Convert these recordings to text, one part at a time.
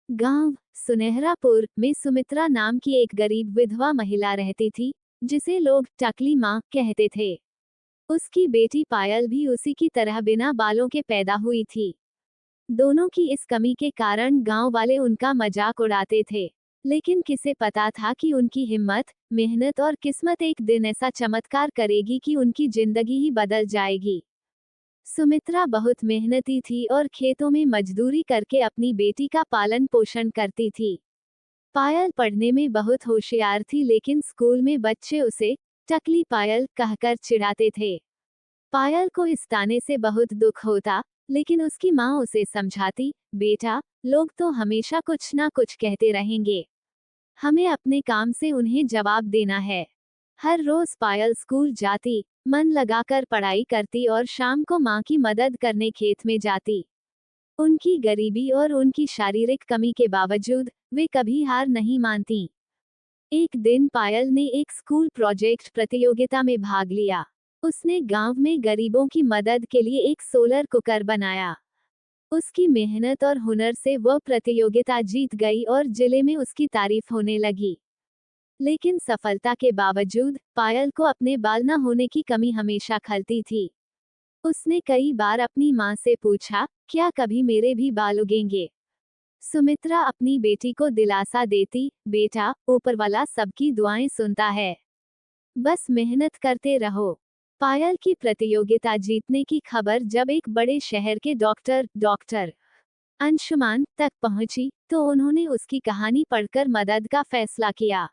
गांव सुनहरापुर में सुमित्रा नाम की एक गरीब विधवा महिला रहती थी, जिसे लोग टकली माँ कहते थे। उसकी बेटी पायल भी उसी की तरह बिना बालों के पैदा हुई थी। दोनों की इस कमी के कारण गांव वाले उनका मजाक उड़ाते थे, लेकिन किसे पता था कि उनकी हिम्मत, मेहनत और किस्मत एक दिन ऐसा चमत्कार करेगी कि उनकी जिंदगी ही बदल जाएगी। सुमित्रा बहुत मेहनती थी और खेतों में मजदूरी करके अपनी बेटी का पालन पोषण करती थी। पायल पढ़ने में बहुत होशियार थी, लेकिन स्कूल में बच्चे उसे टकली पायल कहकर चिढ़ाते थे। पायल को इस ताने से बहुत दुख होता, लेकिन उसकी माँ उसे समझाती, बेटा, लोग तो हमेशा कुछ ना कुछ कहते रहेंगे, हमें अपने काम से उन्हें जवाब देना है। हर रोज पायल स्कूल जाती, मन लगाकर पढ़ाई करती और शाम को माँ की मदद करने खेत में जाती। उनकी गरीबी और उनकी शारीरिक कमी के बावजूद वे कभी हार नहीं मानती। एक दिन पायल ने एक स्कूल प्रोजेक्ट प्रतियोगिता में भाग लिया। उसने गांव में गरीबों की मदद के लिए एक सोलर कुकर बनाया। उसकी मेहनत और हुनर से वह प्रतियोगिता जीत गई और जिले में उसकी तारीफ होने लगी। लेकिन सफलता के बावजूद पायल को अपने बाल न होने की कमी हमेशा खलती थी। उसने कई बार अपनी माँ से पूछा, क्या कभी मेरे भी बाल उगेंगे? सुमित्रा अपनी बेटी को दिलासा देती, बेटा, ऊपर वाला सबकी दुआएं सुनता है, बस मेहनत करते रहो। पायल की प्रतियोगिता जीतने की खबर जब एक बड़े शहर के डॉक्टर अंशुमान तक पहुंची, तो उन्होंने उसकी कहानी पढ़कर मदद का फैसला किया।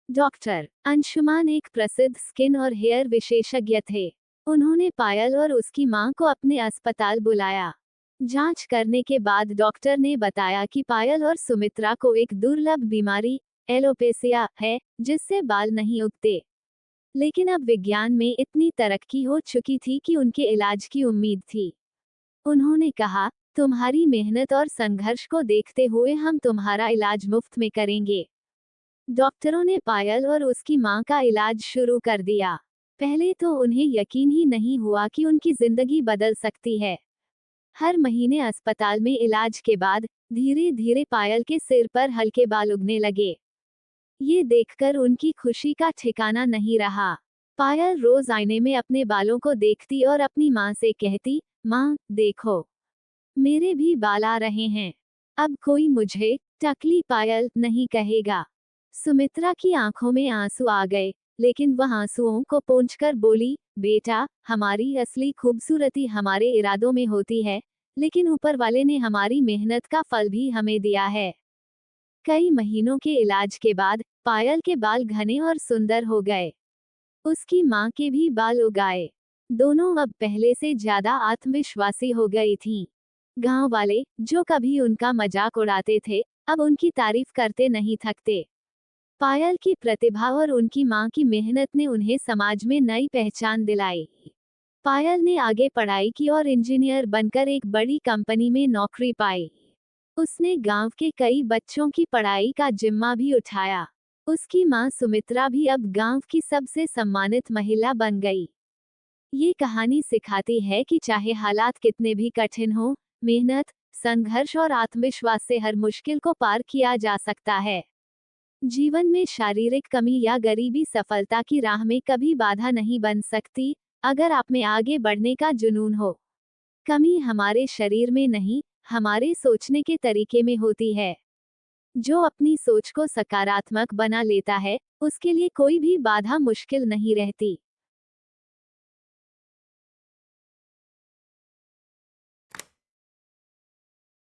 डॉक्टर अंशुमान एक प्रसिद्ध स्किन और हेयर विशेषज्ञ थे। उन्होंने पायल और उसकी मां को अपने अस्पताल बुलाया। जांच करने के बाद डॉक्टर ने बताया कि पायल और सुमित्रा को एक दुर्लभ बीमारी, एलोपेसिया, है, जिससे बाल नहीं उगते। लेकिन अब विज्ञान में इतनी तरक्की हो चुकी थी कि उनके इलाज की उम्मीद थी। उन्होंने कहा, तुम्हारी मेहनत और संघर्ष को देखते हुए हम तुम्हारा इलाज मुफ्त में करेंगे। डॉक्टरों ने पायल और उसकी मां का इलाज शुरू कर दिया। पहले तो उन्हें यकीन ही नहीं हुआ कि उनकी जिंदगी बदल सकती है। हर महीने अस्पताल में इलाज के बाद धीरे धीरे पायल के सिर पर हल्के बाल उगने लगे। ये देखकर उनकी खुशी का ठिकाना नहीं रहा। पायल रोज आईने में अपने बालों को देखती और अपनी माँ से कहती, माँ, देखो, मेरे भी बाल आ रहे हैं। अब कोई मुझे टकली पायल नहीं कहेगा। सुमित्रा की आंखों में आंसू आ गए, लेकिन वह आंसुओं को पोंछकर बोली, बेटा, हमारी असली खूबसूरती हमारे इरादों में होती है, लेकिन ऊपर वाले ने हमारी मेहनत का फल भी हमें दिया है। कई महीनों के इलाज के बाद पायल के बाल घने और सुंदर हो गए। उसकी मां के भी बाल उग आए। दोनों अब पहले से ज्यादा आत्मविश्वासी हो गई थीं। गांव वाले, जो कभी उनका मजाक उड़ाते थे, अब उनकी तारीफ करते नहीं थकते। पायल की प्रतिभा और उनकी मां की मेहनत ने उन्हें समाज में नई पहचान दिलाई। पायल ने आगे पढ़ाई की और इंजीनियर बनकर एक बड़ी कंपनी में नौकरी पाई। उसने गांव के कई बच्चों की पढ़ाई का जिम्मा भी उठाया। उसकी मां सुमित्रा भी अब गांव की सबसे सम्मानित महिला बन गई। ये कहानी सिखाती है कि चाहे हालात कितने भी कठिन हो, मेहनत, संघर्ष और आत्मविश्वास से हर मुश्किल को पार किया जा सकता है। जीवन में शारीरिक कमी या गरीबी सफलता की राह में कभी बाधा नहीं बन सकती, अगर आप में आगे बढ़ने का जुनून हो। कमी हमारे शरीर में नहीं, हमारे सोचने के तरीके में होती है। जो अपनी सोच को सकारात्मक बना लेता है, उसके लिए कोई भी बाधा मुश्किल नहीं रहती।